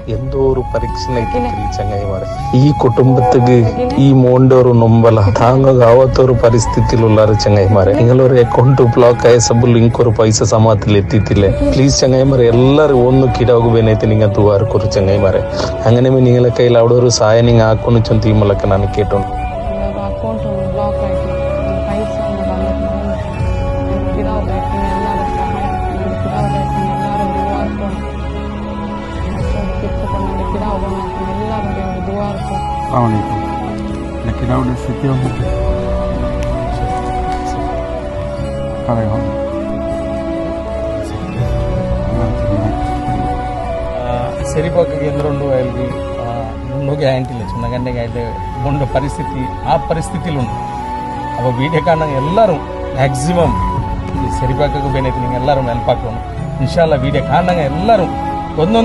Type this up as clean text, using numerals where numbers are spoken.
എന്തോ ഒരു പരീക്ഷണായിട്ട് ചങ്ങായിമാരെ ഈ കുടുംബത്തിക്ക് ഈ മോന്റെ ഒരു നൊമ്പല താങ്ങാവാത്ത ഒരു പരിസ്ഥിതിയിലുള്ള ചങ്ങായിമാരെ നിങ്ങളൊരു അക്കൗണ്ട് ബ്ലോക്ക് ആയ സബ് ലിങ്ക് ഒരു പൈസ സമാത്തിൽ എത്തിയിട്ടില്ലേ പ്ലീസ് ചങ്ങായിമാരെ എല്ലാരും ഒന്ന് കിടാകുവേനೈತೆ നിങ്ങൾ ದುವಾರಕರು ಚಂಗೈಮಾರೆ അങ്ങനെ നിങ്ങളെ കയ്യിൽ അവിടെ ഒരു സഹായം നിങ്ങൾ ആക്കുന്നു ചൊന്തീമലൊക്കെ ನಾನು കേട്ടു ಅಕೌಂಟ್ ಬ್ಲಾಕ್ ಆಯ್ತು ಪೈಸ ಗಿಡಾವ್ ಎಲ್ಲರೂ ಸಹಾಯ ಗಿಡಾವ್ ಎಲ್ಲರೂ ದುವಾರಕು ಕಿತ್ಕೊಂಡು ಗಿಡಾವ್ ಎಲ್ಲರೂ ದುವಾರಕು ಅವನಿ ಗಿಡಾವ್ ಸ್ಥಿತಿ ಕರೆ సెరిపాక కేంద్రంలో వాళ్ళకి రెండో గ్యారంటీ లేదు చిన్న గంట అయితే ఉన్న పరిస్థితి ఆ పరిస్థితిలో ఉంది അപ്പോൾ വീഡിയോ കാണാൻ എല്ലാവരും മാക്സിമം ഈ സെരിപ്പാക്കൊക്കെ പോയിട്ട് നിങ്ങൾ എല്ലാവരും ഹെൽപ്പാക്കണം ഇൻഷാല്ല വീഡിയോ കാണാൻ എല്ലാവരും ഒന്നും